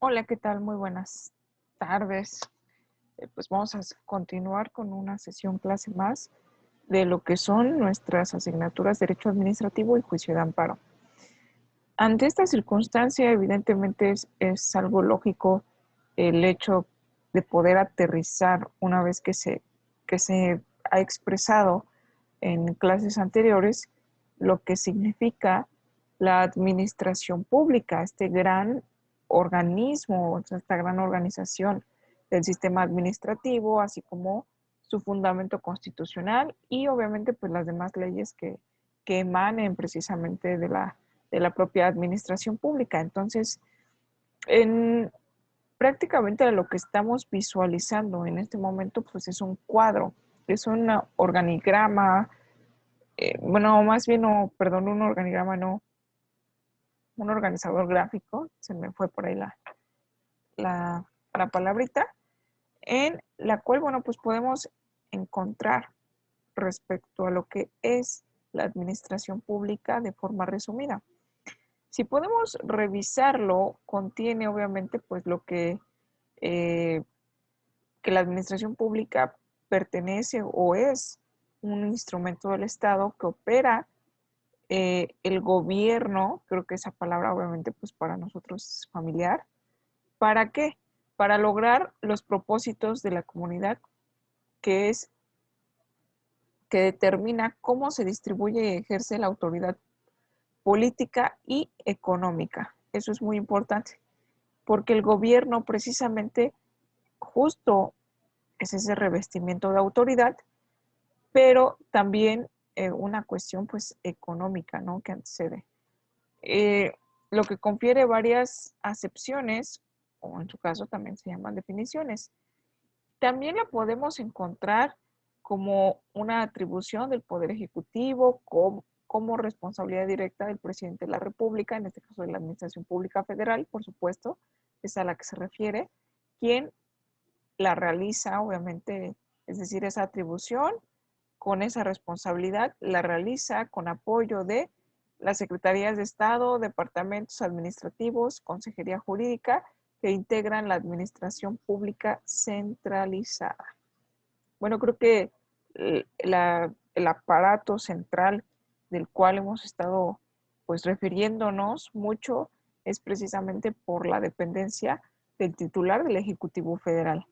Hola, ¿qué tal? Muy buenas tardes. Pues vamos a continuar con una sesión clase más de lo que son nuestras asignaturas Derecho Administrativo y Juicio de Amparo. Ante esta circunstancia, evidentemente es algo lógico el hecho de poder aterrizar una vez que se ha expresado en clases anteriores lo que significa la administración pública, este gran organismo, esta gran organización del sistema administrativo, así como su fundamento constitucional y obviamente pues las demás leyes que emanen precisamente de la propia administración pública. Entonces, en prácticamente lo que estamos visualizando en este momento pues es un cuadro, es un organigrama, bueno, más bien, no, perdón, un organigrama, no, un organizador gráfico, se me fue por ahí la, la palabrita, en la cual, bueno, pues podemos encontrar respecto a lo que es la administración pública de forma resumida. Si podemos revisarlo, contiene obviamente pues lo que la administración pública pertenece o es un instrumento del Estado que opera el gobierno, creo que esa palabra obviamente pues para nosotros es familiar. ¿Para qué? Para lograr los propósitos de la comunidad, que es que determina cómo se distribuye y ejerce la autoridad política y económica. Eso es muy importante, porque el gobierno precisamente justo es ese revestimiento de autoridad, pero también una cuestión pues económica, ¿no? Que antecede. Eh, lo que confiere varias acepciones, o en su caso también se llaman definiciones. También la podemos encontrar como una atribución del Poder Ejecutivo, como responsabilidad directa del presidente de la República, en este caso de la Administración Pública Federal, por supuesto, es a la que se refiere, quien la realiza, obviamente, es decir, esa atribución con esa responsabilidad la realiza con apoyo de las secretarías de Estado, departamentos administrativos, consejería jurídica que integran la administración pública centralizada. Bueno, creo que el aparato central del cual hemos estado pues refiriéndonos mucho es precisamente por la dependencia del titular del Ejecutivo Federal.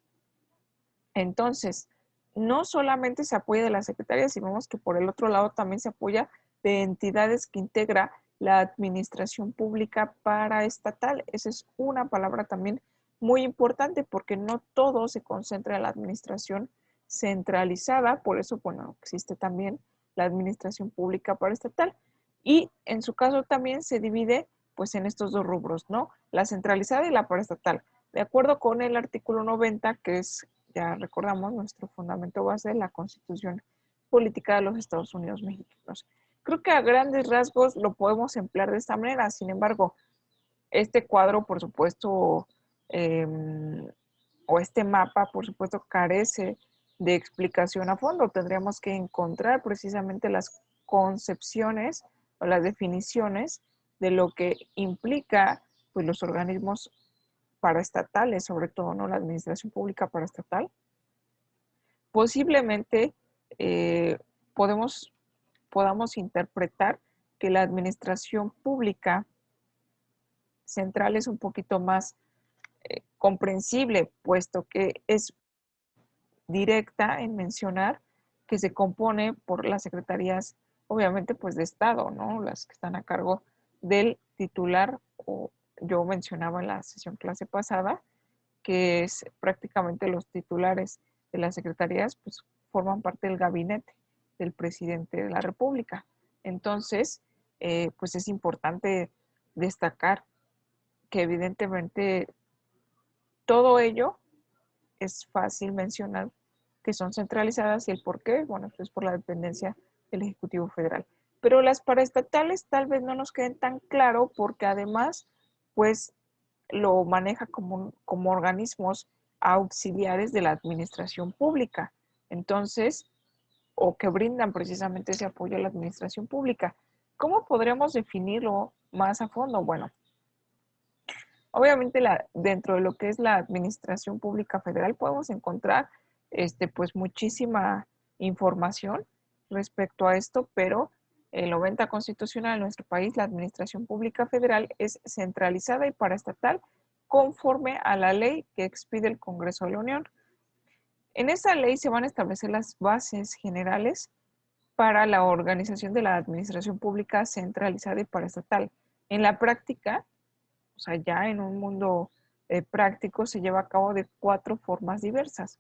Entonces, no solamente se apoya de la Secretaría, sino vemos que por el otro lado también se apoya de entidades que integra la administración pública paraestatal. Esa es una palabra también muy importante porque no todo se concentra en la administración centralizada, por eso, bueno, existe también la administración pública paraestatal. Y en su caso también se divide pues en estos dos rubros, ¿no? La centralizada y la paraestatal. De acuerdo con el artículo 90, que es, ya recordamos, nuestro fundamento base de la Constitución Política de los Estados Unidos Mexicanos. Creo que a grandes rasgos lo podemos emplear de esta manera. Sin embargo, este cuadro, por supuesto, eh, o este mapa, por supuesto, carece de explicación a fondo. Tendríamos que encontrar precisamente las concepciones o las definiciones de lo que implica pues, los organismos paraestatales, sobre todo, ¿no? La administración pública paraestatal. Posiblemente eh, podemos, podamos interpretar que la administración pública central es un poquito más comprensible, puesto que es directa en mencionar que se compone por las secretarías, obviamente, pues de Estado, ¿no? Las que están a cargo del titular, o yo mencionaba en la sesión clase pasada, que es prácticamente los titulares de las secretarías, pues forman parte del gabinete del presidente de la República. Entonces, pues es importante destacar que evidentemente todo ello es fácil mencionar que son centralizadas y el por qué, bueno, pues es por la dependencia del Ejecutivo Federal. Pero las paraestatales tal vez no nos queden tan claro porque además, pues lo maneja como organismos auxiliares de la administración pública. Entonces, o que brindan precisamente ese apoyo a la administración pública. ¿Cómo podríamos definirlo más a fondo? Bueno, Obviamente dentro de lo que es la Administración Pública Federal podemos encontrar pues muchísima información respecto a esto, pero el 90 constitucional en nuestro país, la Administración Pública Federal es centralizada y paraestatal conforme a la ley que expide el Congreso de la Unión. En esa ley se van a establecer las bases generales para la organización de la administración pública centralizada y paraestatal. En la práctica, o sea, ya en un mundo práctico, se lleva a cabo de 4 formas diversas: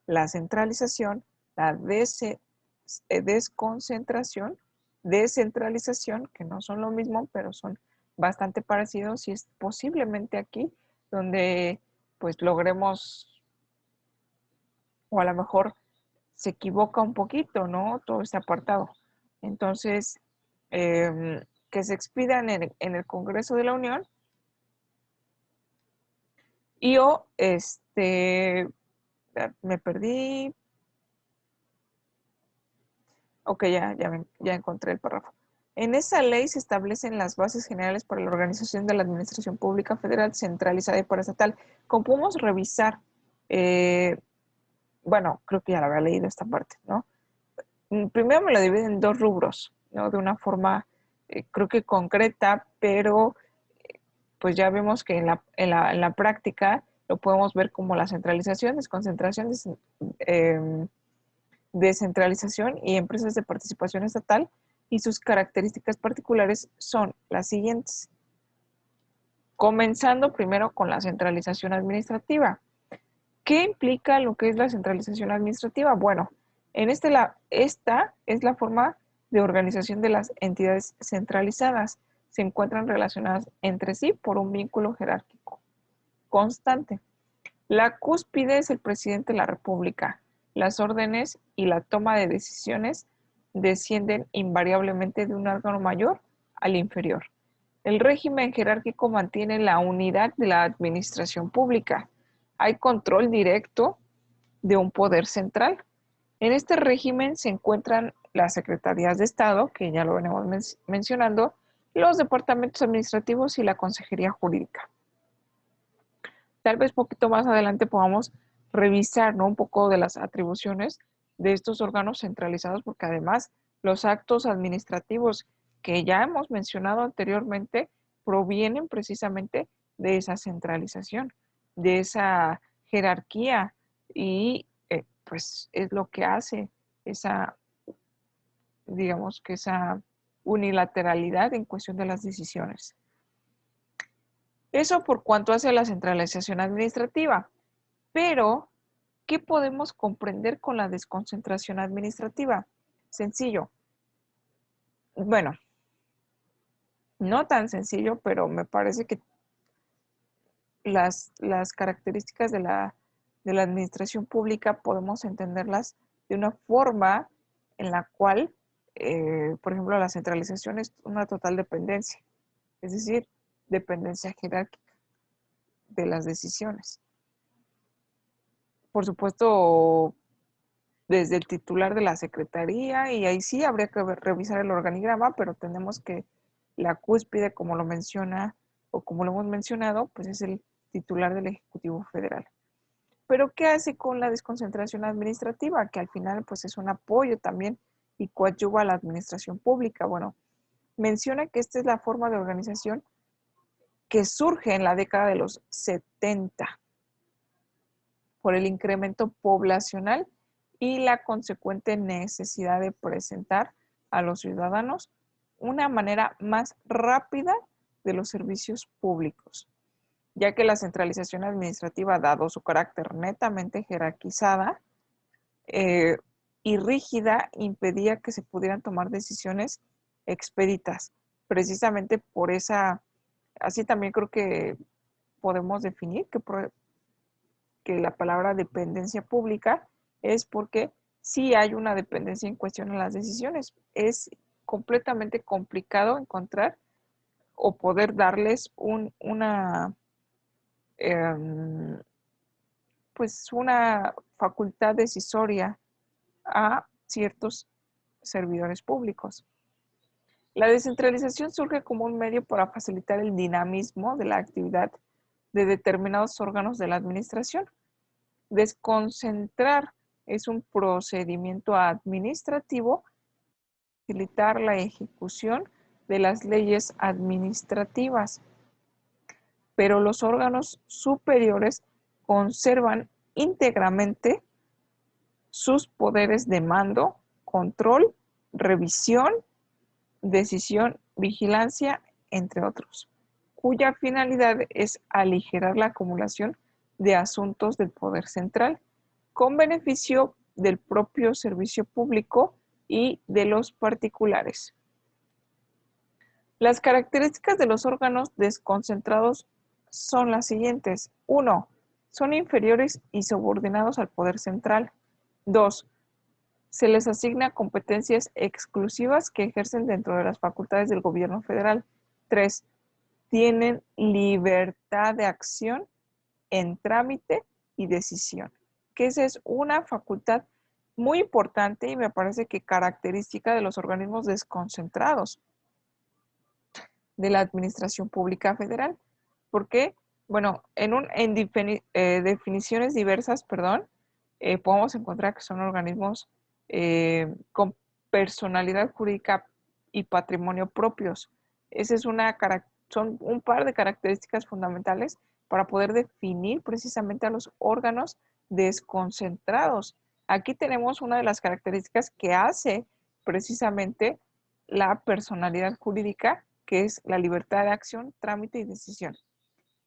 la centralización, la desconcentración, descentralización, que no son lo mismo, pero son bastante parecidos, y es posiblemente aquí donde pues logremos, o a lo mejor se equivoca un poquito, ¿no? Todo este apartado. Entonces, que se expidan en el Congreso de la Unión y o, me perdí. Ok, ya encontré el párrafo. En esa ley se establecen las bases generales para la organización de la Administración Pública Federal centralizada y paraestatal. Como podemos revisar, bueno, creo que ya lo había leído esta parte, ¿no? Primero me lo dividen en 2 rubros, ¿no? De una forma, creo que concreta, pero pues ya vemos que en la práctica lo podemos ver como la centralización, desconcentración, descentralización y empresas de participación estatal, y sus características particulares son las siguientes. Comenzando primero con la centralización administrativa. ¿Qué implica lo que es la centralización administrativa? Bueno, esta es la forma de organización de las entidades centralizadas. Se encuentran relacionadas entre sí por un vínculo jerárquico constante. La cúspide es el presidente de la República. Las órdenes y la toma de decisiones descienden invariablemente de un órgano mayor al inferior. El régimen jerárquico mantiene la unidad de la administración pública. Hay control directo de un poder central. En este régimen se encuentran las secretarías de Estado, que ya lo venimos mencionando, los departamentos administrativos y la consejería jurídica. Tal vez poquito más adelante podamos revisar, ¿no?, un poco de las atribuciones de estos órganos centralizados, porque además los actos administrativos que ya hemos mencionado anteriormente provienen precisamente de esa centralización, de esa jerarquía, y pues es lo que hace esa, digamos que esa unilateralidad en cuestión de las decisiones. Eso por cuanto hace a la centralización administrativa. Pero, ¿qué podemos comprender con la desconcentración administrativa? Sencillo. Bueno, no tan sencillo, pero me parece que las características de la administración pública podemos entenderlas de una forma en la cual, por ejemplo, la centralización es una total dependencia, es decir, dependencia jerárquica de las decisiones. Por supuesto, desde el titular de la secretaría, y ahí sí habría que revisar el organigrama, pero tenemos que la cúspide, como lo menciona o como lo hemos mencionado, pues es el titular del Ejecutivo Federal. Pero ¿qué hace con la desconcentración administrativa? Que al final pues es un apoyo también y coadyuva a la administración pública. Bueno, menciona que esta es la forma de organización que surge en la década de los 70 por el incremento poblacional y la consecuente necesidad de presentar a los ciudadanos una manera más rápida de los servicios públicos, ya que la centralización administrativa, dado su carácter netamente jerarquizada y rígida, impedía que se pudieran tomar decisiones expeditas. Precisamente por esa, así también creo que podemos definir que la palabra dependencia pública es porque sí hay una dependencia en cuestión en las decisiones. Es completamente complicado encontrar o poder darles pues una facultad decisoria a ciertos servidores públicos. La descentralización surge como un medio para facilitar el dinamismo de la actividad de determinados órganos de la administración. Desconcentrar es un procedimiento administrativo para facilitar la ejecución de las leyes administrativas, pero los órganos superiores conservan íntegramente sus poderes de mando, control, revisión, decisión, vigilancia, entre otros, cuya finalidad es aligerar la acumulación de asuntos del poder central, con beneficio del propio servicio público y de los particulares. Las características de los órganos desconcentrados son las siguientes. 1. Son inferiores y subordinados al poder central. 2. Se les asigna competencias exclusivas que ejercen dentro de las facultades del gobierno federal. 3. Tienen libertad de acción en trámite y decisión, que esa es una facultad muy importante y me parece que característica de los organismos desconcentrados de la Administración Pública Federal. ¿Por qué? Bueno, en definiciones diversas, podemos encontrar que son organismos con personalidad jurídica y patrimonio propios. Esa es son un par de características fundamentales para poder definir precisamente a los órganos desconcentrados. Aquí tenemos una de las características que hace precisamente la personalidad jurídica, que es la libertad de acción, trámite y decisión.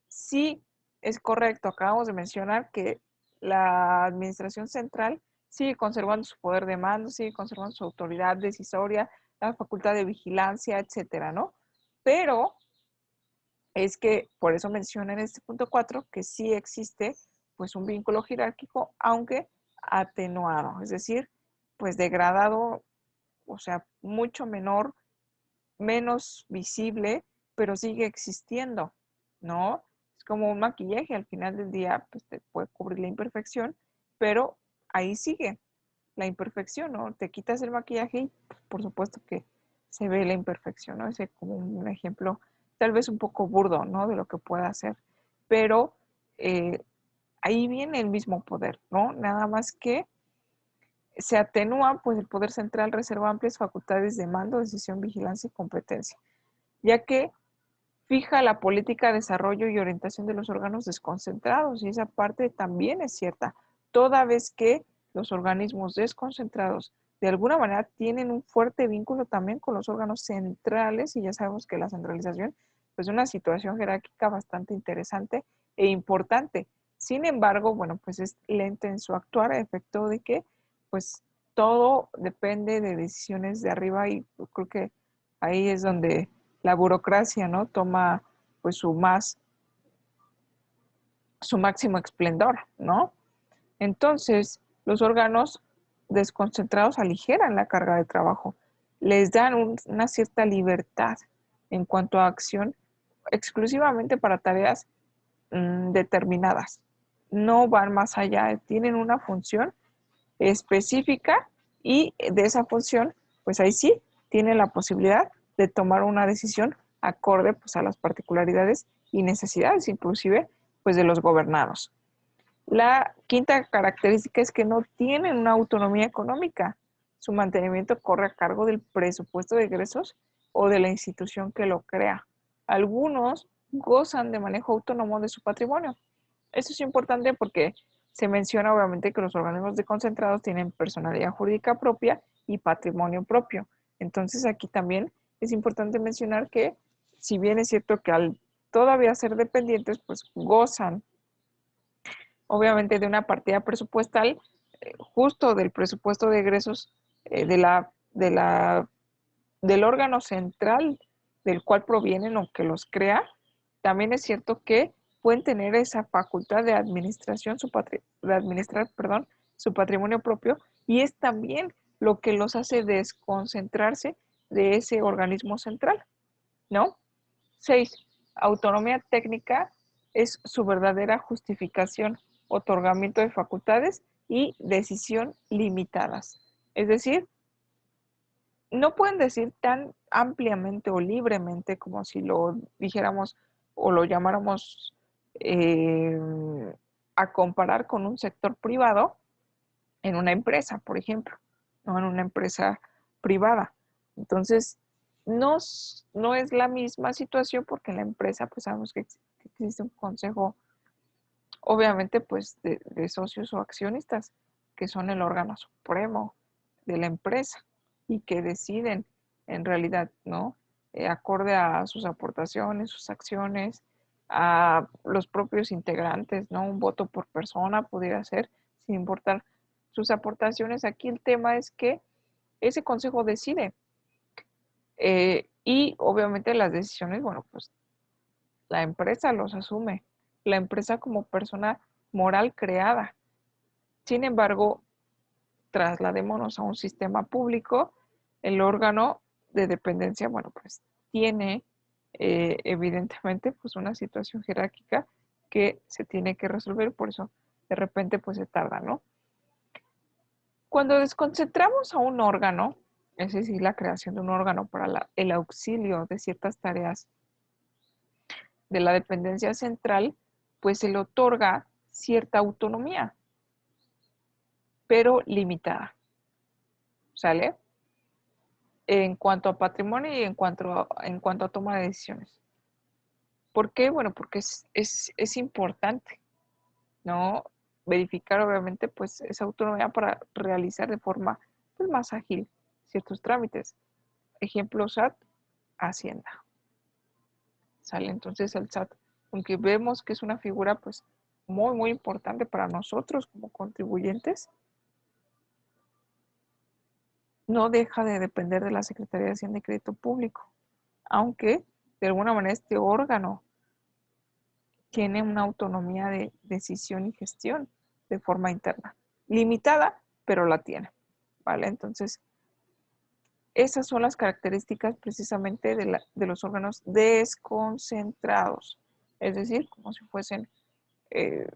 Sí, es correcto, acabamos de mencionar que la administración central sigue conservando su poder de mando, sigue conservando su autoridad decisoria, la facultad de vigilancia, etcétera, ¿no? Pero es que, por eso menciona en este punto 4 que sí existe pues un vínculo jerárquico, aunque atenuado, es decir, pues degradado, o sea, mucho menor, menos visible, pero sigue existiendo, ¿no? Es como un maquillaje, al final del día pues te puede cubrir la imperfección, pero ahí sigue la imperfección, ¿no? Te quitas el maquillaje y pues, por supuesto que se ve la imperfección, ¿no? Ese como un ejemplo tal vez un poco burdo, ¿no? De lo que puede hacer, pero ahí viene el mismo poder, ¿no? Nada más que se atenúa, pues el poder central reserva amplias facultades de mando, decisión, vigilancia y competencia, ya que fija la política, desarrollo y orientación de los órganos desconcentrados, y esa parte también es cierta, toda vez que los organismos desconcentrados de alguna manera tienen un fuerte vínculo también con los órganos centrales, y ya sabemos que la centralización pues, es una situación jerárquica bastante interesante e importante. Sin embargo, bueno, pues es lenta en su actuar a efecto de que pues todo depende de decisiones de arriba, y creo que ahí es donde la burocracia, ¿no? Toma pues su máximo esplendor, ¿no? Entonces, los órganos desconcentrados aligeran la carga de trabajo, les dan una cierta libertad en cuanto a acción exclusivamente para tareas determinadas. No van más allá, tienen una función específica y de esa función, pues ahí sí, tienen la posibilidad de tomar una decisión acorde pues, a las particularidades y necesidades, inclusive, pues de los gobernados. La quinta característica es que no tienen una autonomía económica. Su mantenimiento corre a cargo del presupuesto de egresos o de la institución que lo crea. Algunos gozan de manejo autónomo de su patrimonio. Esto es importante porque se menciona obviamente que los organismos desconcentrados tienen personalidad jurídica propia y patrimonio propio. Entonces aquí también es importante mencionar que si bien es cierto que al todavía ser dependientes, pues gozan obviamente de una partida presupuestal justo del presupuesto de egresos del órgano central del cual provienen o que los crea. También es cierto que pueden tener esa facultad de administración, de administrar, su patrimonio propio, y es también lo que los hace desconcentrarse de ese organismo central, ¿no? 6. Autonomía técnica es su verdadera justificación, otorgamiento de facultades y decisión limitadas. Es decir, no pueden decir tan ampliamente o libremente como si lo dijéramos o lo llamáramos eh, a comparar con un sector privado en una empresa, por ejemplo, no en una empresa privada. Entonces, no es la misma situación porque en la empresa pues sabemos que existe un consejo, obviamente pues de socios o accionistas, que son el órgano supremo de la empresa y que deciden en realidad, ¿no? Acorde a sus aportaciones, sus acciones, a los propios integrantes, ¿no? Un voto por persona pudiera ser, sin importar sus aportaciones. Aquí el tema es que ese consejo decide y obviamente las decisiones, bueno, pues la empresa los asume, la empresa como persona moral creada. Sin embargo, trasladémonos a un sistema público, el órgano de dependencia, bueno, pues tiene evidentemente pues una situación jerárquica que se tiene que resolver, por eso de repente pues se tarda, ¿no? Cuando desconcentramos a un órgano, es decir, la creación de un órgano para el auxilio de ciertas tareas de la dependencia central, pues se le otorga cierta autonomía, pero limitada, ¿sale? En cuanto a patrimonio y en cuanto a toma de decisiones. ¿Por qué? Bueno, porque es importante, ¿no? Verificar, obviamente, pues esa autonomía para realizar de forma pues, más ágil ciertos trámites. Ejemplo SAT, Hacienda. ¿Sale? Entonces el SAT, aunque vemos que es una figura pues muy, muy importante para nosotros como contribuyentes, no deja de depender de la Secretaría de Hacienda y Crédito Público, aunque de alguna manera este órgano tiene una autonomía de decisión y gestión de forma interna. Limitada, pero la tiene, ¿vale? Entonces, esas son las características precisamente de los órganos desconcentrados, es decir, como si fuesen, eh,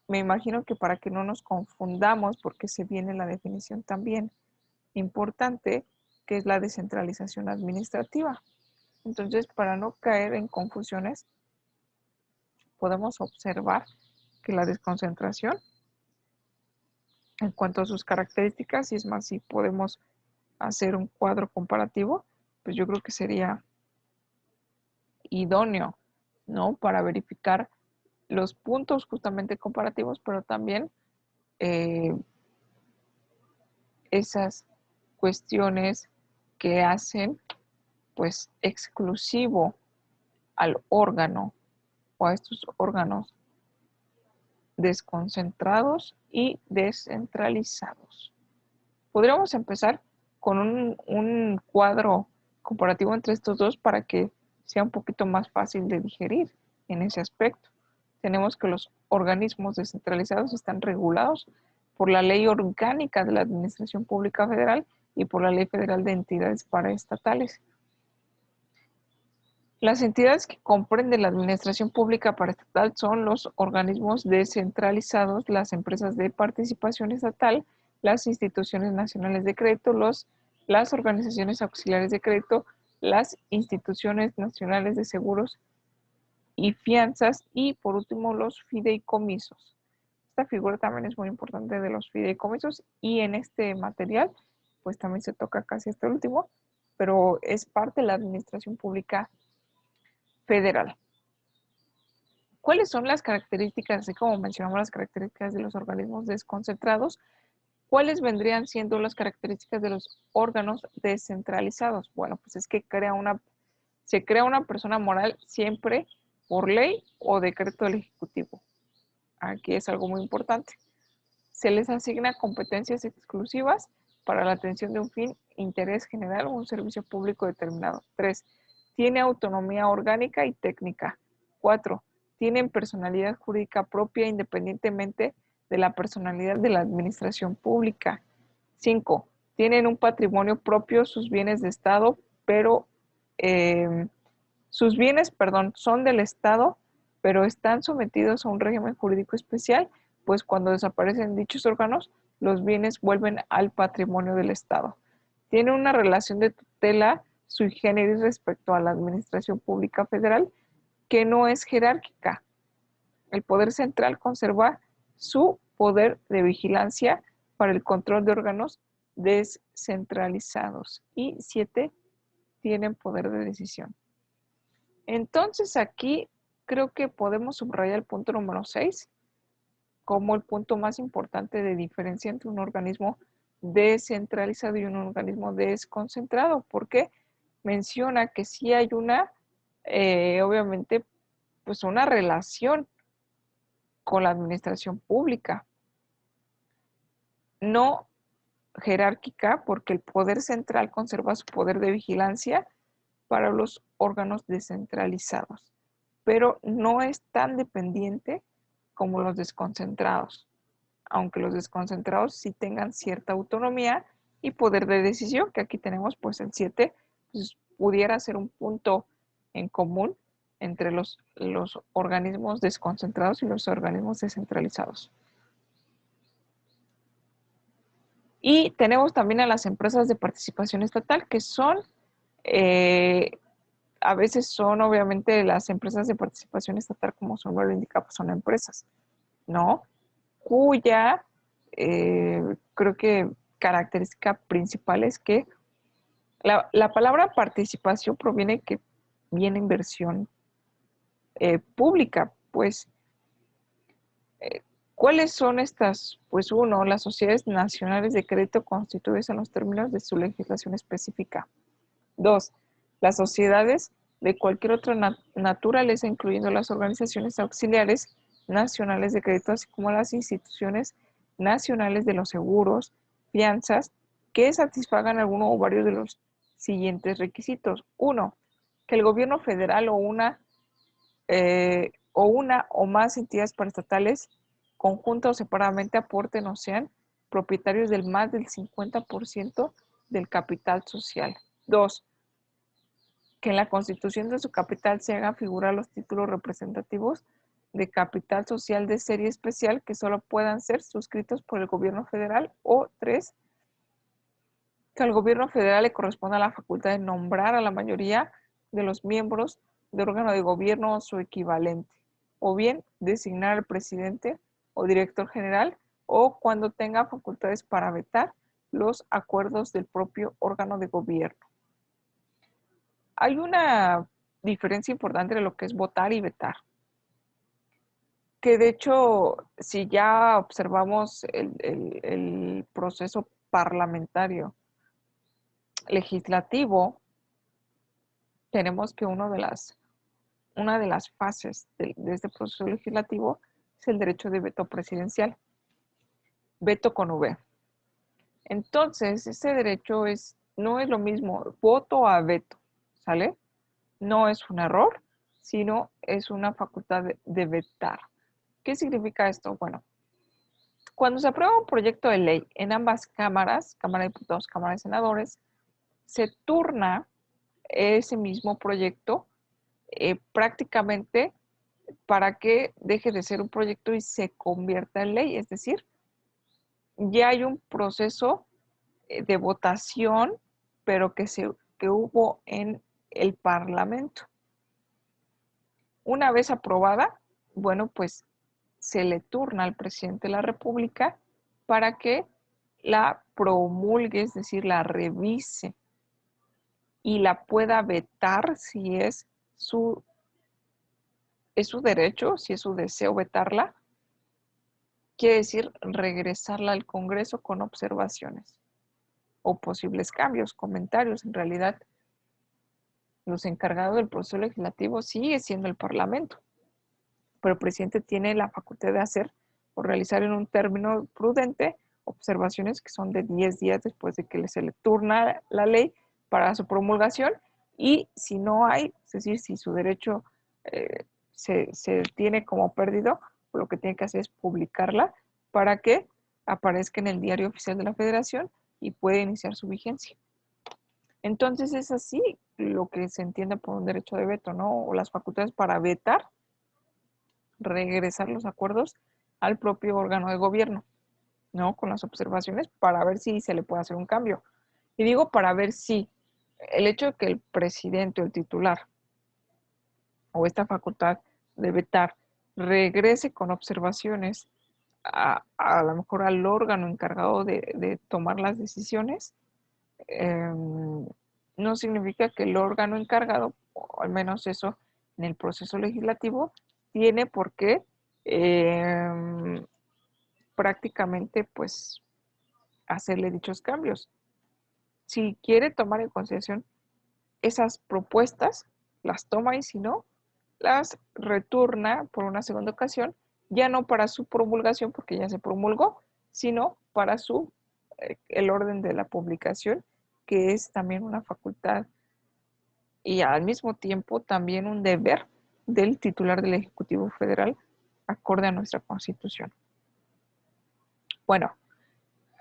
me imagino que para que no nos confundamos, porque se viene la definición también importante, que es la descentralización administrativa. Entonces, para no caer en confusiones, podemos observar que la desconcentración, en cuanto a sus características, y es más, si podemos hacer un cuadro comparativo, pues yo creo que sería idóneo, ¿no? Para verificar los puntos justamente comparativos, pero también eh, esas cuestiones que hacen pues exclusivo al órgano o a estos órganos desconcentrados y descentralizados. Podríamos empezar con un cuadro comparativo entre estos dos para que sea un poquito más fácil de digerir en ese aspecto. Tenemos que los organismos descentralizados están regulados por la Ley Orgánica de la Administración Pública Federal y por la Ley Federal de Entidades Paraestatales. Las entidades que comprenden la administración pública paraestatal son los organismos descentralizados, las empresas de participación estatal, las instituciones nacionales de crédito, las organizaciones auxiliares de crédito, las instituciones nacionales de seguros y fianzas y por último los fideicomisos. Esta figura también es muy importante de los fideicomisos y en este material pues también se toca casi este último, pero es parte de la administración pública federal. ¿Cuáles son las características, así como mencionamos las características de los organismos desconcentrados? ¿Cuáles vendrían siendo las características de los órganos descentralizados? Bueno, pues es que se crea una persona moral siempre por ley o decreto del Ejecutivo. Aquí es algo muy importante. Se les asigna competencias exclusivas para la atención de un fin, interés general o un servicio público determinado. 3. Tiene autonomía orgánica y técnica. 4. Tienen personalidad jurídica propia independientemente de la personalidad de la administración pública. 5. Tienen un patrimonio propio, sus bienes de Estado, pero sus bienes, perdón, son del Estado, pero están sometidos a un régimen jurídico especial, pues cuando desaparecen dichos órganos, los bienes vuelven al patrimonio del Estado. Tiene una relación de tutela sui generis respecto a la administración pública federal que no es jerárquica. El poder central conserva su poder de vigilancia para el control de órganos descentralizados. Y 7, tienen poder de decisión. Entonces aquí creo que podemos subrayar el punto número 6 como el punto más importante de diferencia entre un organismo descentralizado y un organismo desconcentrado, porque menciona que sí hay una, obviamente, pues una relación con la administración pública, no jerárquica, porque el poder central conserva su poder de vigilancia para los órganos descentralizados, pero no es tan dependiente como los desconcentrados, aunque los desconcentrados sí tengan cierta autonomía y poder de decisión, que aquí tenemos pues el 7, pues pudiera ser un punto en común entre los organismos desconcentrados y los organismos descentralizados. Y tenemos también a las empresas de participación estatal, que son, a veces son obviamente las empresas de participación estatal, como su nombre lo indica, pues son empresas, ¿no? Cuya creo que característica principal es que la palabra participación proviene que viene inversión pública, pues ¿cuáles son estas? Pues uno, las sociedades nacionales de crédito constituidas en los términos de su legislación específica. 2, las sociedades de cualquier otra naturaleza, incluyendo las organizaciones auxiliares nacionales de crédito, así como las instituciones nacionales de los seguros, fianzas, que satisfagan alguno o varios de los siguientes requisitos. 1, que el gobierno federal una o más entidades paraestatales, conjunta o separadamente, aporten o sean propietarios del más del 50% del capital social. 2, que en la constitución de su capital se hagan figurar los títulos representativos de capital social de serie especial que solo puedan ser suscritos por el gobierno federal. O 3, que al gobierno federal le corresponda la facultad de nombrar a la mayoría de los miembros de órgano de gobierno o su equivalente, o bien designar al presidente o director general, o cuando tenga facultades para vetar los acuerdos del propio órgano de gobierno. Hay una diferencia importante entre lo que es votar y vetar, que de hecho, si ya observamos el proceso parlamentario legislativo, tenemos que una de las fases de este proceso legislativo es el derecho de veto presidencial, veto con V. Entonces, ese derecho no es lo mismo voto a veto, ¿sale? No es un error, sino es una facultad de vetar. ¿Qué significa esto? Bueno, cuando se aprueba un proyecto de ley en ambas cámaras, Cámara de Diputados, Cámara de Senadores, se turna ese mismo proyecto prácticamente para que deje de ser un proyecto y se convierta en ley. Es decir, ya hay un proceso de votación, pero que hubo en el Parlamento. Una vez aprobada, bueno, pues se le turna al presidente de la República para que la promulgue, es decir, la revise y la pueda vetar si es su derecho, si es su deseo vetarla, quiere decir regresarla al Congreso con observaciones o posibles cambios, comentarios. En realidad, los encargados del proceso legislativo sigue siendo el Parlamento, pero el presidente tiene la facultad de hacer o realizar en un término prudente observaciones que son de 10 días después de que se le turna la ley para su promulgación, y si no hay, es decir, si su derecho se tiene como perdido, lo que tiene que hacer es publicarla para que aparezca en el Diario Oficial de la Federación y pueda iniciar su vigencia. Entonces es así lo que se entiende por un derecho de veto, ¿no? O las facultades para vetar, regresar los acuerdos al propio órgano de gobierno, ¿no? Con las observaciones para ver si se le puede hacer un cambio. Y digo para ver si el hecho de que el presidente o el titular o esta facultad de vetar regrese con observaciones a lo mejor al órgano encargado de tomar las decisiones, no significa que el órgano encargado, o al menos eso en el proceso legislativo, tiene por qué prácticamente pues hacerle dichos cambios. Si quiere tomar en consideración esas propuestas, las toma y si no, las retorna por una segunda ocasión, ya no para su promulgación, porque ya se promulgó, sino para el orden de la publicación, que es también una facultad y al mismo tiempo también un deber del titular del Ejecutivo Federal, acorde a nuestra Constitución. Bueno,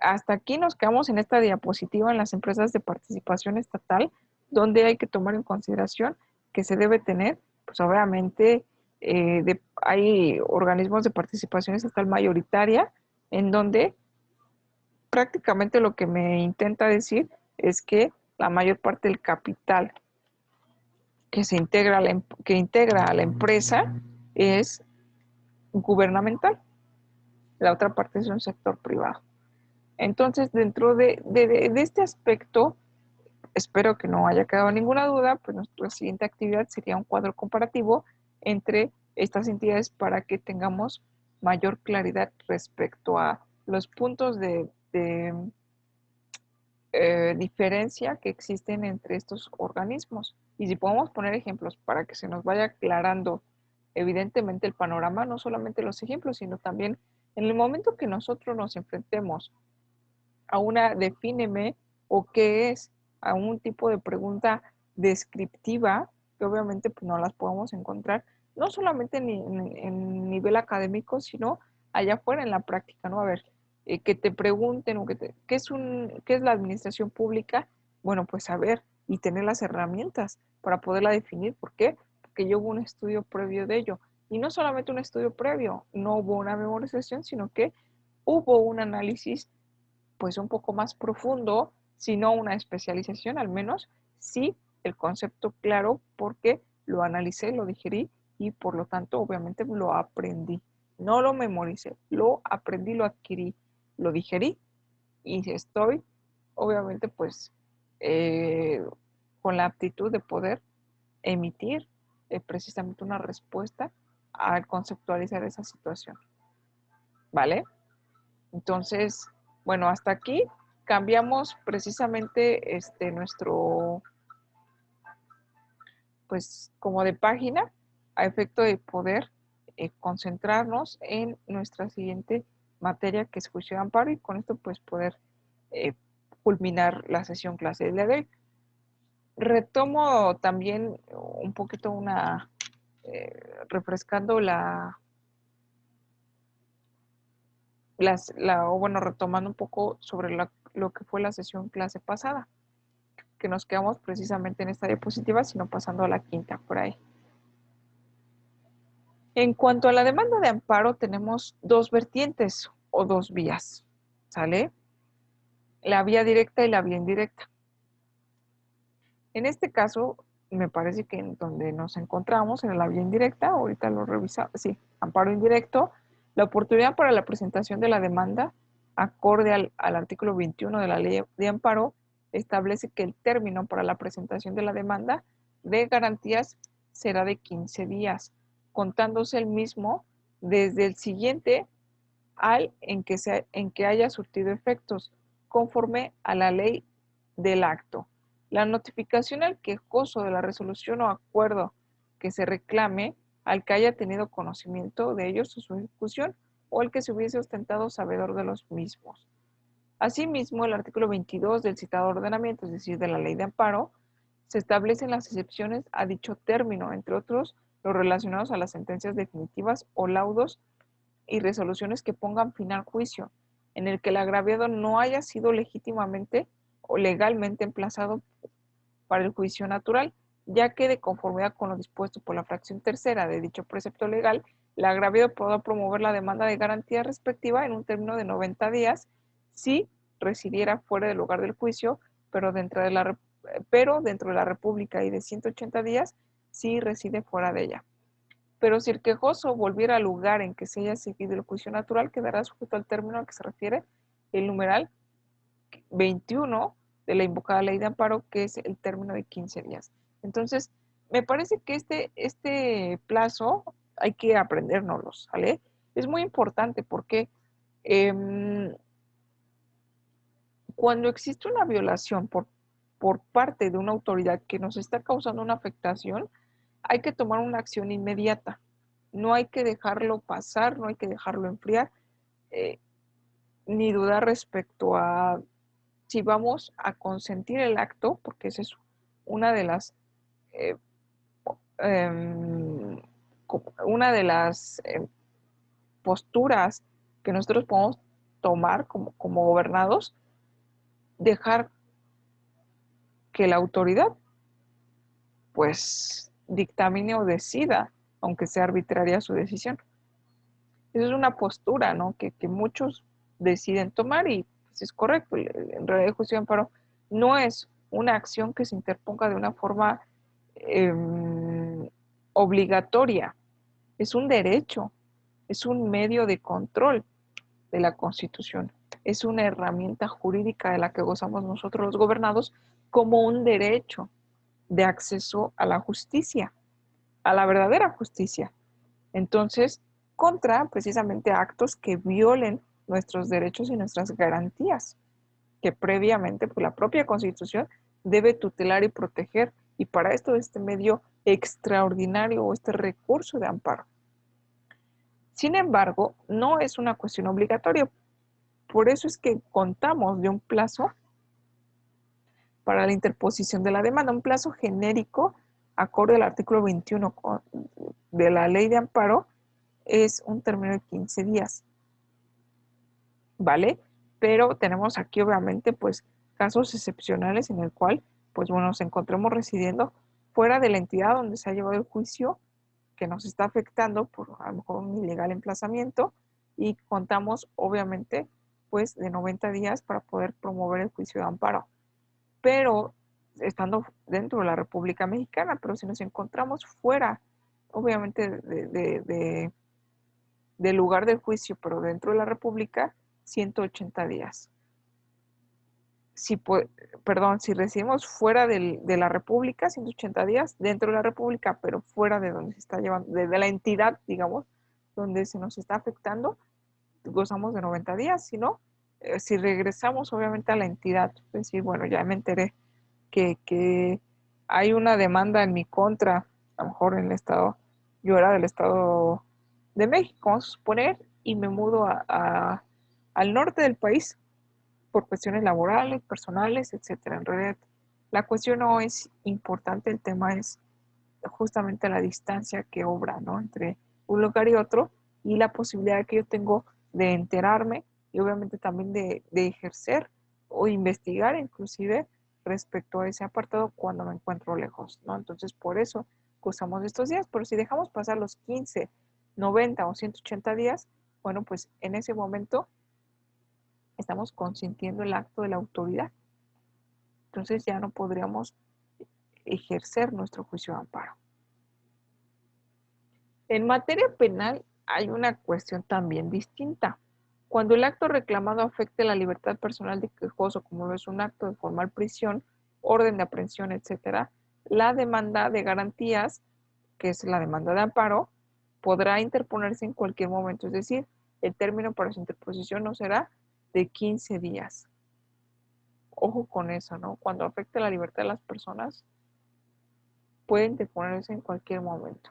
hasta aquí nos quedamos en esta diapositiva en las empresas de participación estatal, donde hay que tomar en consideración que se debe tener, pues obviamente, hay organismos de participación estatal mayoritaria, en donde prácticamente lo que me intenta decir es que la mayor parte del capital que integra a la empresa es gubernamental, la otra parte es un sector privado. Entonces, dentro de este aspecto, espero que no haya quedado ninguna duda, pues nuestra siguiente actividad sería un cuadro comparativo entre estas entidades para que tengamos mayor claridad respecto a los puntos de diferencia que existen entre estos organismos. Y si podemos poner ejemplos para que se nos vaya aclarando evidentemente el panorama, no solamente los ejemplos, sino también en el momento que nosotros nos enfrentemos a una defíneme o qué es, a un tipo de pregunta descriptiva, que obviamente pues, no las podemos encontrar, no solamente en nivel académico, sino allá afuera en la práctica, ¿no? A ver, que te pregunten o ¿qué es la administración pública? Bueno, pues saber y tener las herramientas para poderla definir. ¿Por qué? Porque yo hubo un estudio previo de ello. Y no solamente un estudio previo, no hubo una memorización, sino que hubo un análisis pues un poco más profundo, si no una especialización, al menos sí el concepto claro porque lo analicé, lo digerí y por lo tanto obviamente lo aprendí. No lo memoricé, lo aprendí, lo adquirí, lo digerí y estoy obviamente pues eh, con la aptitud de poder emitir precisamente una respuesta al conceptualizar esa situación. ¿Vale? Entonces, bueno, hasta aquí cambiamos precisamente pues como de página a efecto de poder concentrarnos en nuestra siguiente materia que es juicio de amparo y con esto pues poder eh, culminar la sesión clase del día de hoy. Retomo también un poquito refrescando o bueno, retomando un poco sobre lo que fue la sesión clase pasada, que nos quedamos precisamente en esta diapositiva, sino pasando a la quinta por ahí. En cuanto a la demanda de amparo, tenemos dos vertientes o dos vías, ¿sale? La vía directa y la vía indirecta. En este caso, me parece que en donde nos encontramos, en la vía indirecta, ahorita lo revisamos, sí, amparo indirecto, la oportunidad para la presentación de la demanda, acorde al artículo 21 de la ley de amparo, establece que el término para la presentación de la demanda de garantías será de 15 días, contándose el mismo desde el siguiente al en que haya surtido efectos, conforme a la ley del acto. La notificación al quejoso de la resolución o acuerdo que se reclame al que haya tenido conocimiento de ellos o su ejecución o el que se hubiese ostentado sabedor de los mismos. Asimismo, el artículo 22 del citado ordenamiento, es decir, de la ley de amparo, se establecen las excepciones a dicho término, entre otros los relacionados a las sentencias definitivas o laudos y resoluciones que pongan fin al juicio, en el que el agraviado no haya sido legítimamente o legalmente emplazado para el juicio natural, ya que de conformidad con lo dispuesto por la fracción tercera de dicho precepto legal, el agraviado podrá promover la demanda de garantía respectiva en un término de 90 días si residiera fuera del lugar del juicio, pero dentro de la República y de 180 días si reside fuera de ella. pero si el quejoso volviera al lugar en que se haya seguido el juicio natural, quedará sujeto al término al que se refiere el numeral 21 de la invocada ley de amparo, que es el término de 15 días. Entonces, me parece que este plazo hay que aprendérnoslo, ¿sale? Es muy importante porque cuando existe una violación por parte de una autoridad que nos está causando una afectación, hay que tomar una acción inmediata. No hay que dejarlo pasar, no hay que dejarlo enfriar, eh, ni dudar respecto a si vamos a consentir el acto, porque esa es una de las eh, eh, una de las posturas que nosotros podemos tomar como gobernados, dejar que la autoridad pues dictamine o decida, aunque sea arbitraria su decisión. Esa es una postura, ¿no? Que muchos deciden tomar y pues, es correcto. En realidad el juicio de amparo no es una acción que se interponga de una forma eh, obligatoria, es un derecho, es un medio de control de la Constitución, es una herramienta jurídica de la que gozamos nosotros los gobernados como un derecho de acceso a la justicia, a la verdadera justicia. Entonces, contra precisamente actos que violen nuestros derechos y nuestras garantías, que previamente pues, la propia Constitución debe tutelar y proteger, y para esto este medio extraordinario o este recurso de amparo. Sin embargo, no es una cuestión obligatoria, por eso es que contamos de un plazo para la interposición de la demanda, un plazo genérico acorde al artículo 21 de la ley de amparo, es un término de 15 días, ¿vale? Pero tenemos aquí obviamente pues casos excepcionales en el cual pues bueno, nos encontremos residiendo fuera de la entidad donde se ha llevado el juicio que nos está afectando por a lo mejor un ilegal emplazamiento y contamos obviamente pues de 90 días para poder promover el juicio de amparo. Pero estando dentro de la República Mexicana, pero si nos encontramos fuera, obviamente del lugar del juicio, pero dentro de la República, 180 días. Si, perdón, si residimos fuera de la República, 180 días, dentro de la República, pero fuera de donde se está llevando, de la entidad, digamos, donde se nos está afectando, gozamos de 90 días, si no, si regresamos obviamente a la entidad, es decir, bueno, ya me enteré que hay una demanda en mi contra, a lo mejor en el estado, yo era del estado de México, vamos a suponer, y me mudo al norte del país por cuestiones laborales, personales, etcétera. En realidad, la cuestión no es importante, el tema es justamente la distancia que obra, ¿no? Entre un lugar y otro y la posibilidad que yo tengo de enterarme y obviamente también de ejercer o investigar inclusive respecto a ese apartado cuando me encuentro lejos, ¿no? Entonces, por eso usamos estos días, pero si dejamos pasar los 15, 90 o 180 días, bueno, pues en ese momento estamos consintiendo el acto de la autoridad. Entonces ya no podríamos ejercer nuestro juicio de amparo. En materia penal hay una cuestión también distinta. Cuando el acto reclamado afecte la libertad personal del quejoso, como es un acto de formal prisión, orden de aprehensión, etcétera, la demanda de garantías, que es la demanda de amparo, podrá interponerse en cualquier momento. Es decir, el término para su interposición no será de 15 días. Ojo con eso, ¿no? Cuando afecte la libertad de las personas, puede interponerse en cualquier momento.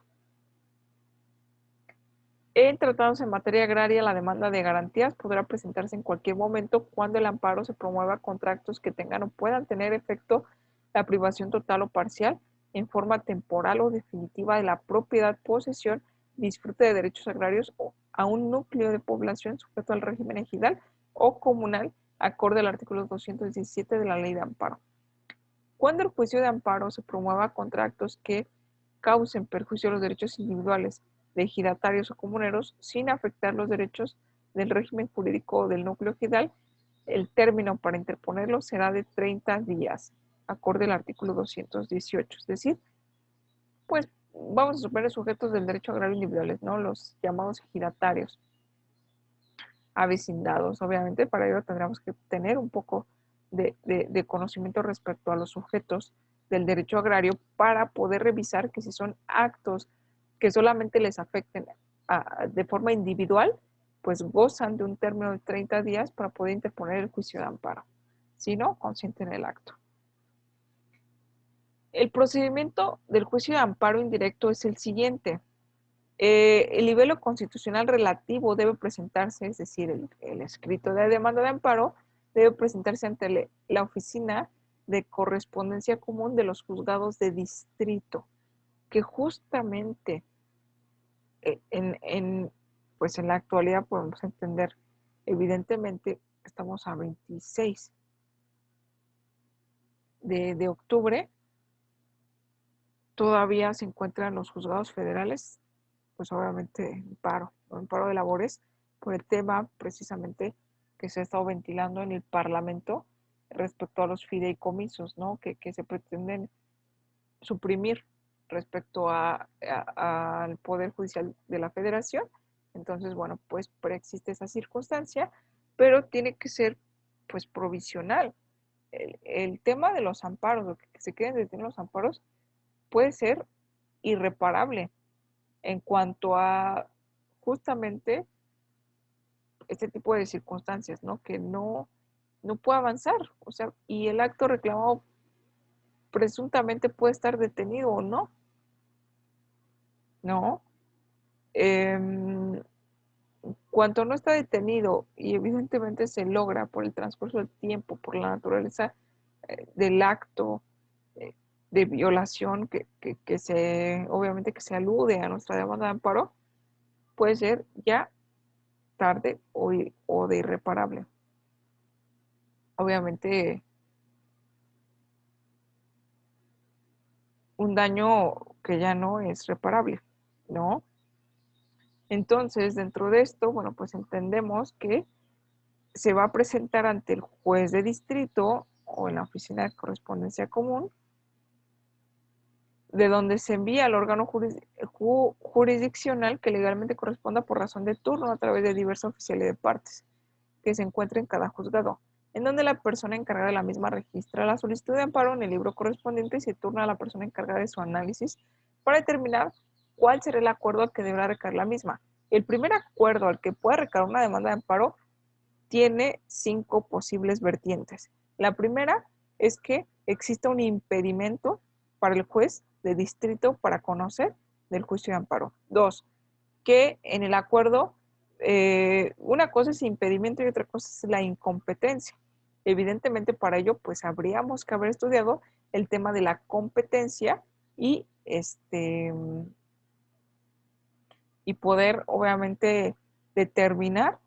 En tratados en materia agraria, la demanda de garantías podrá presentarse en cualquier momento cuando el amparo se promueva contra actos que tengan o puedan tener efecto la privación total o parcial en forma temporal o definitiva de la propiedad, posesión, disfrute de derechos agrarios o a un núcleo de población sujeto al régimen ejidal o comunal, acorde al artículo 217 de la Ley de Amparo. Cuando el juicio de amparo se promueva contra actos que causen perjuicio a los derechos individuales de ejidatarios o comuneros sin afectar los derechos del régimen jurídico del núcleo ejidal, el término para interponerlo será de 30 días, acorde al artículo 218. Es decir, pues vamos a suponer sujetos del derecho agrario individuales, ¿no? Los llamados ejidatarios, avecindados. Obviamente, para ello tendríamos que tener un poco de conocimiento respecto a los sujetos del derecho agrario para poder revisar que si son actos que solamente les afecten de forma individual, pues gozan de un término de 30 días para poder interponer el juicio de amparo. Si no, consienten el acto. El procedimiento del juicio de amparo indirecto es el siguiente. El nivel constitucional relativo debe presentarse, es decir, el escrito de demanda de amparo debe presentarse ante la oficina de correspondencia común de los juzgados de distrito, que justamente pues en la actualidad podemos entender, evidentemente, estamos a 26 de octubre, todavía se encuentran los juzgados federales, pues obviamente en paro de labores, por el tema precisamente que se ha estado ventilando en el Parlamento respecto a los fideicomisos, ¿no? Que se pretenden suprimir respecto al Poder Judicial de la Federación. Entonces, bueno, pues preexiste esa circunstancia, pero tiene que ser pues provisional. El tema de los amparos, lo que se queden detenidos los amparos, puede ser irreparable en cuanto a justamente este tipo de circunstancias, ¿no? Que no puede avanzar, o sea, y el acto reclamado presuntamente puede estar detenido o no, ¿no? Cuanto no está detenido y evidentemente se logra por el transcurso del tiempo, por la naturaleza del acto eh, de violación que se, obviamente que se alude a nuestra demanda de amparo, puede ser ya tarde o de irreparable. Obviamente un daño que ya no es reparable, ¿no? Entonces, dentro de esto, bueno, pues entendemos que se va a presentar ante el juez de distrito o en la oficina de correspondencia común, de donde se envía al órgano jurisdiccional que legalmente corresponda por razón de turno a través de diversos oficiales de partes que se encuentre en cada juzgado, en donde la persona encargada de la misma registra la solicitud de amparo en el libro correspondiente y se turna a la persona encargada de su análisis para determinar cuál será el acuerdo al que deberá recaer la misma. El primer acuerdo al que puede recaer una demanda de amparo tiene 5 posibles vertientes. La primera es que exista un impedimento para el juez de distrito para conocer del juicio de amparo. 2, que en el acuerdo una cosa es impedimento y otra cosa es la incompetencia. Evidentemente para ello pues habríamos que haber estudiado el tema de la competencia y y poder obviamente determinar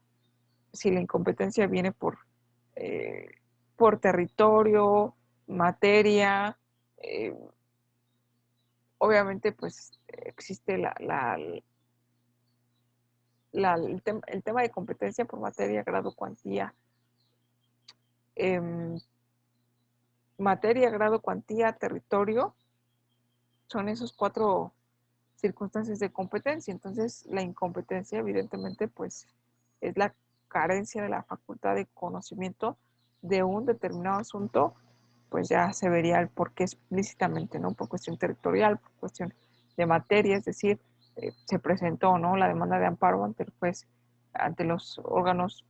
si la incompetencia viene eh, por territorio, materia, eh, obviamente pues existe el tema de competencia por materia, grado, cuantía, eh, grado, cuantía, territorio, son esos 4 circunstancias de competencia. Entonces, la incompetencia, evidentemente, pues es la carencia de la facultad de conocimiento de un determinado asunto, pues ya se vería el por qué explícitamente, ¿no? Por cuestión territorial, por cuestión de materia, es decir, se presentó, ¿no? La demanda de amparo ante el juez, ante los órganos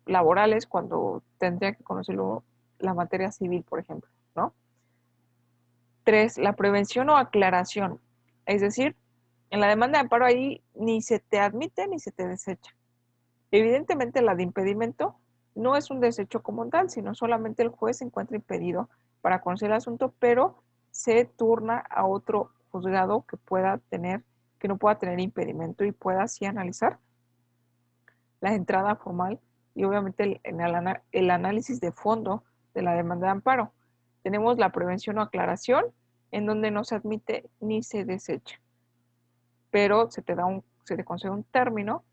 laborales, cuando tendría que conocerlo la materia civil, por ejemplo, ¿no? 3, la prevención o aclaración. Es decir, en la demanda de amparo ahí ni se te admite ni se te desecha. Evidentemente la de impedimento no es un desecho como tal, sino solamente el juez se encuentra impedido para conocer el asunto, pero se turna a otro juzgado que no pueda tener impedimento y pueda así analizar la entrada formal y obviamente el análisis de fondo de la demanda de amparo. Tenemos la prevención o aclaración, en donde no se admite ni se desecha, pero se te concede un término,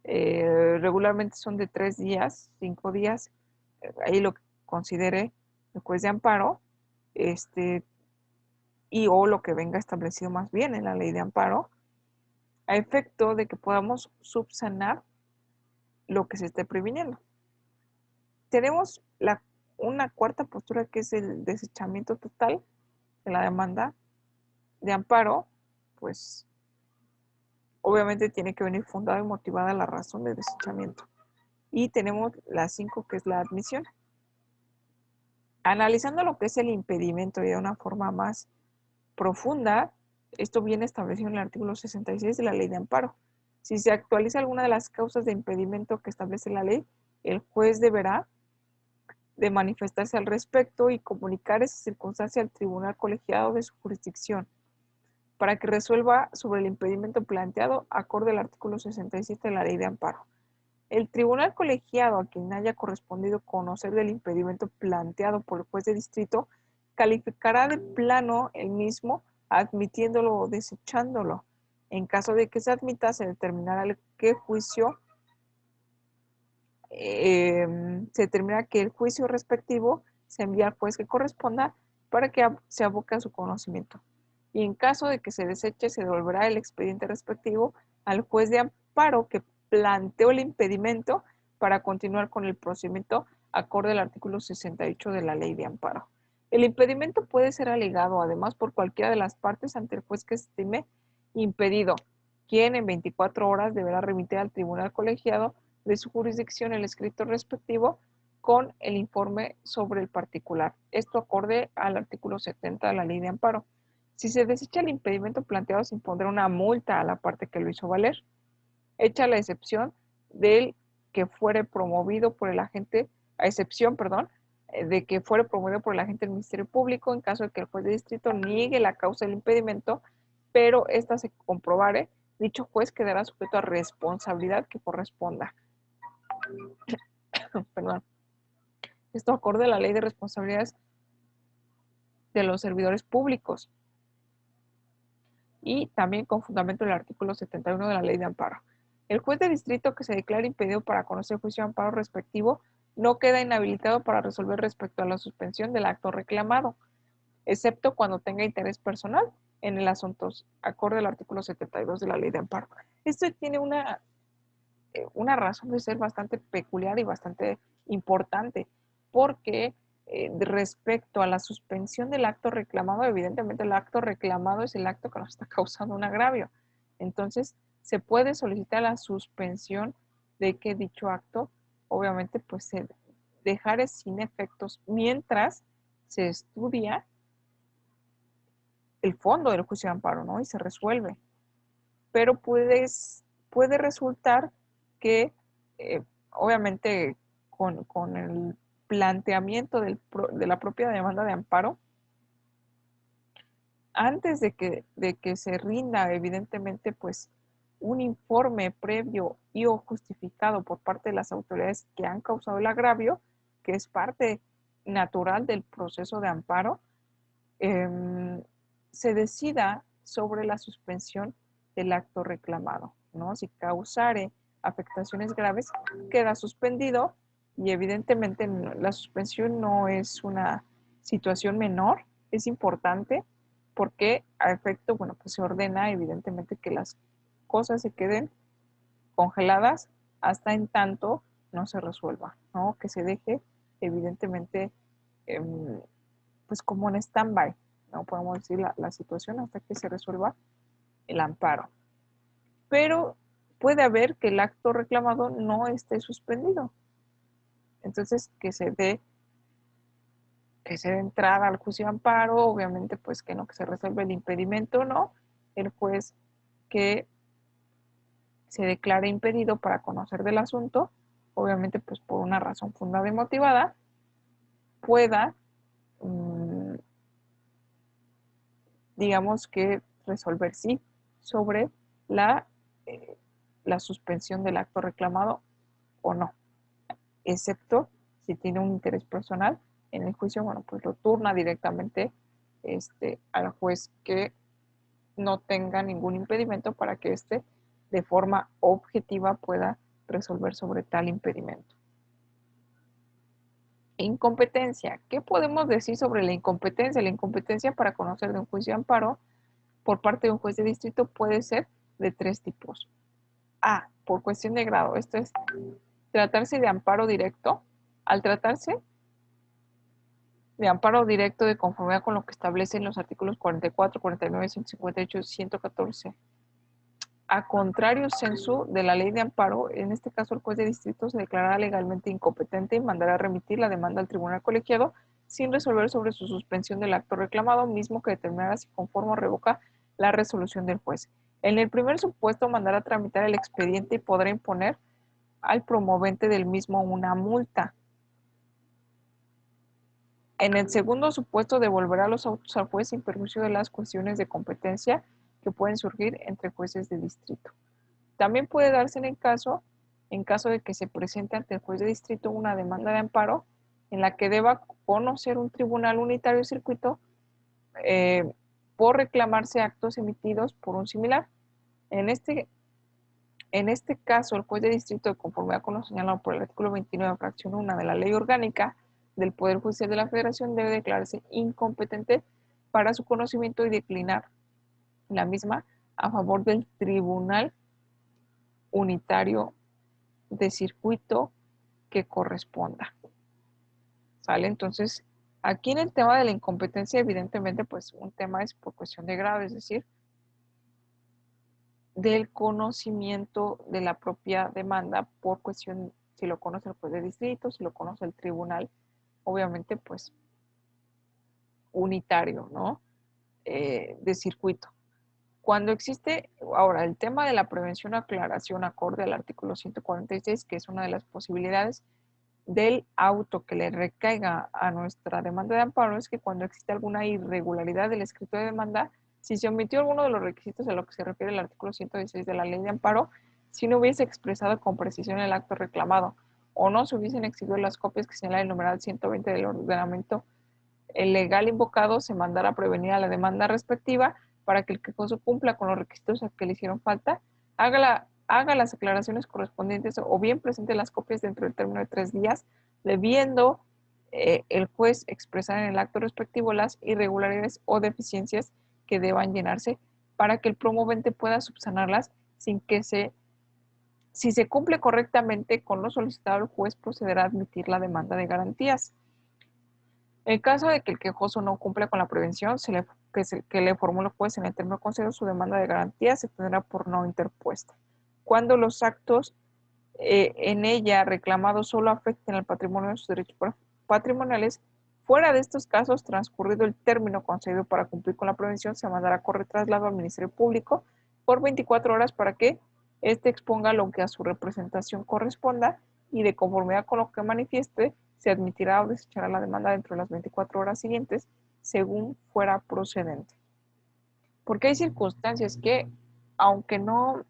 regularmente son de 3 días, 5 días, ahí lo que considere el juez de amparo, este, y o lo que venga establecido más bien en la ley de amparo, a efecto de que podamos subsanar lo que se esté previniendo. Tenemos una cuarta postura, que es el desechamiento total de la demanda de amparo. Pues obviamente tiene que venir fundada y motivada la razón de desechamiento. Y tenemos la 5, que es la admisión. Analizando lo que es el impedimento y de una forma más profunda, esto viene establecido en el artículo 66 de la ley de amparo. Si se actualiza alguna de las causas de impedimento que establece la ley, el juez deberá de manifestarse al respecto y comunicar esa circunstancia al tribunal colegiado de su jurisdicción para que resuelva sobre el impedimento planteado acorde al artículo 67 de la ley de amparo. El tribunal colegiado a quien haya correspondido conocer del impedimento planteado por el juez de distrito calificará de plano el mismo, admitiéndolo o desechándolo. En caso de que se admita, se determinará que juicio se determina que el juicio respectivo se envía al juez que corresponda para que se aboque a su conocimiento. Y en caso de que se deseche, se devolverá el expediente respectivo al juez de amparo que planteó el impedimento para continuar con el procedimiento acorde al artículo 68 de la ley de amparo. El impedimento puede ser alegado además por cualquiera de las partes ante el juez que estime impedido, quien en 24 horas deberá remitir al tribunal colegiado de su jurisdicción el escrito respectivo con el informe sobre el particular. Esto acorde al artículo 70 de la ley de amparo. Si se desecha el impedimento planteado, se impondrá una multa a la parte que lo hizo valer, hecha la excepción del que fuere promovido por el agente, a excepción, perdón, de que fuere promovido por el agente del Ministerio Público en caso de que el juez de distrito niegue la causa del impedimento, pero ésta se comprobare, dicho juez quedará sujeto a responsabilidad que corresponda. Perdón. Esto acorde a la ley de responsabilidades de los servidores públicos y también con fundamento del artículo 71 de la ley de amparo. El juez de distrito que se declare impedido para conocer el juicio de amparo respectivo no queda inhabilitado para resolver respecto a la suspensión del acto reclamado, excepto cuando tenga interés personal en el asunto, acorde al artículo 72 de la ley de amparo. Esto tiene una razón de ser bastante peculiar y bastante importante, porque respecto a la suspensión del acto reclamado, evidentemente el acto reclamado es el acto que nos está causando un agravio. Entonces, se puede solicitar la suspensión de que dicho acto, obviamente, pues se dejare sin efectos mientras se estudia el fondo del juicio de amparo, ¿no? Y se resuelve. Pero puede resultar que, obviamente, con el planteamiento de la propia demanda de amparo, antes de que se rinda, evidentemente, pues, un informe previo y o justificado por parte de las autoridades que han causado el agravio, que es parte natural del proceso de amparo, se decida sobre la suspensión del acto reclamado, ¿no? Si causare afectaciones graves, queda suspendido y evidentemente la suspensión no es una situación menor, es importante porque a efecto, bueno, pues se ordena evidentemente que las cosas se queden congeladas hasta en tanto no se resuelva, ¿no? Que se deje evidentemente pues como en stand-by, no podemos decir la situación hasta que se resuelva el amparo. Pero puede haber que el acto reclamado no esté suspendido. Entonces, que se dé entrada al juicio de amparo, obviamente, pues que no, que se resuelve el impedimento, ¿no? El juez que se declare impedido para conocer del asunto, obviamente, pues por una razón fundada y motivada, pueda, digamos que resolver sí sobre la, eh, la suspensión del acto reclamado o no, excepto si tiene un interés personal en el juicio, bueno, pues lo turna directamente al juez que no tenga ningún impedimento para que de forma objetiva pueda resolver sobre tal impedimento. Incompetencia. ¿Qué podemos decir sobre la incompetencia? La incompetencia para conocer de un juicio de amparo por parte de un juez de distrito puede ser de 3 tipos. A, por cuestión de grado. Esto es tratarse de amparo directo. Al tratarse de amparo directo de conformidad con lo que establecen los artículos 44, 49, 158, 114. A contrario censo de la ley de amparo, en este caso el juez de distrito se declarará legalmente incompetente y mandará a remitir la demanda al tribunal colegiado sin resolver sobre su suspensión del acto reclamado, mismo que determinará si conforme o revoca la resolución del juez. En el primer supuesto mandará a tramitar el expediente y podrá imponer al promovente del mismo una multa. En el segundo supuesto devolverá los autos al juez sin perjuicio de las cuestiones de competencia que pueden surgir entre jueces de distrito. También puede darse en caso de que se presente ante el juez de distrito una demanda de amparo en la que deba conocer un tribunal unitario de circuito por reclamarse actos emitidos por un similar. En este caso, el juez de distrito, de conformidad con lo señalado por el artículo 29, fracción 1 de la Ley Orgánica del Poder Judicial de la Federación, debe declararse incompetente para su conocimiento y declinar la misma a favor del tribunal unitario de circuito que corresponda. ¿Sale? Entonces, aquí en el tema de la incompetencia, evidentemente, pues un tema es por cuestión de grado, es decir, del conocimiento de la propia demanda por cuestión, si lo conoce el juez de distrito, si lo conoce el tribunal, obviamente, pues unitario, ¿no? De circuito. Cuando existe, ahora, el tema de la prevención o aclaración acorde al artículo 146, que es una de las posibilidades del auto que le recaiga a nuestra demanda de amparo, es que cuando existe alguna irregularidad del escrito de demanda, si se omitió alguno de los requisitos a lo que se refiere el artículo 116 de la ley de amparo, si no hubiese expresado con precisión el acto reclamado o no se hubiesen exhibido las copias que señala el numeral 120 del ordenamiento el legal invocado, se mandará a prevenir a la demanda respectiva para que el quejoso cumpla con los requisitos a que le hicieron falta, haga las aclaraciones correspondientes o bien presente las copias dentro del término de 3 días, debiendo el juez expresar en el acto respectivo las irregularidades o deficiencias que deban llenarse para que el promovente pueda subsanarlas sin que si se cumple correctamente con lo solicitado, el juez procederá a admitir la demanda de garantías. En caso de que el quejoso no cumpla con la prevención que le formula el juez en el término concedido, su demanda de garantía se tendrá por no interpuesta. Cuando los actos en ella reclamados solo afecten al patrimonio de sus derechos patrimoniales, fuera de estos casos, transcurrido el término concedido para cumplir con la prevención, se mandará a correr traslado al Ministerio Público por 24 horas para que éste exponga lo que a su representación corresponda y de conformidad con lo que manifieste, se admitirá o desechará la demanda dentro de las 24 horas siguientes, según fuera procedente. Porque hay circunstancias que, aunque no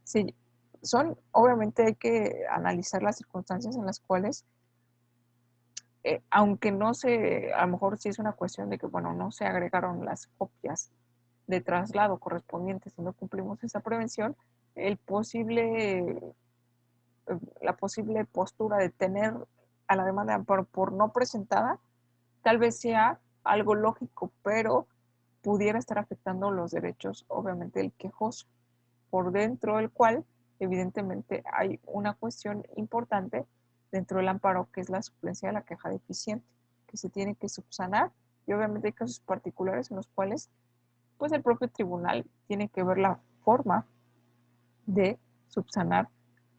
se, obviamente hay que analizar las circunstancias en las cuales, aunque no se, a lo mejor sí es una cuestión de que, bueno, no se agregaron las copias de traslado correspondientes y no cumplimos esa prevención, la posible postura de tener a la demanda de amparo por no presentada, tal vez sea algo lógico, pero pudiera estar afectando los derechos, obviamente, del quejoso, por dentro del cual, evidentemente, hay una cuestión importante dentro del amparo, que es la suplencia de la queja deficiente, que se tiene que subsanar, y obviamente hay casos particulares en los cuales, pues, el propio tribunal tiene que ver la forma de subsanar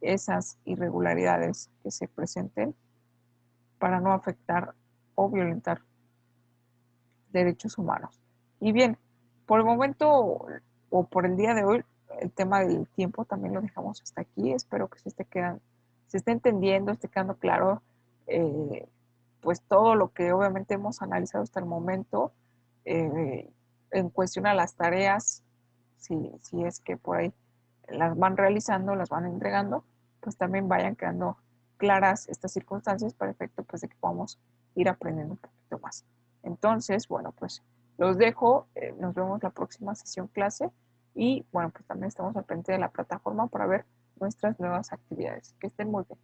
esas irregularidades que se presenten para no afectar o violentar derechos humanos. Y bien, por el momento o por el día de hoy, el tema del tiempo también lo dejamos hasta aquí. Espero que se esté entendiendo, esté quedando claro eh, pues todo lo que obviamente hemos analizado hasta el momento en cuestión a las tareas, si es que por ahí las van realizando, las van entregando, pues también vayan quedando claras estas circunstancias para efecto pues de que podamos ir aprendiendo un poquito más. Entonces, bueno, pues los dejo, nos vemos la próxima sesión clase y bueno, pues también estamos al frente de la plataforma para ver nuestras nuevas actividades. Que estén muy bien.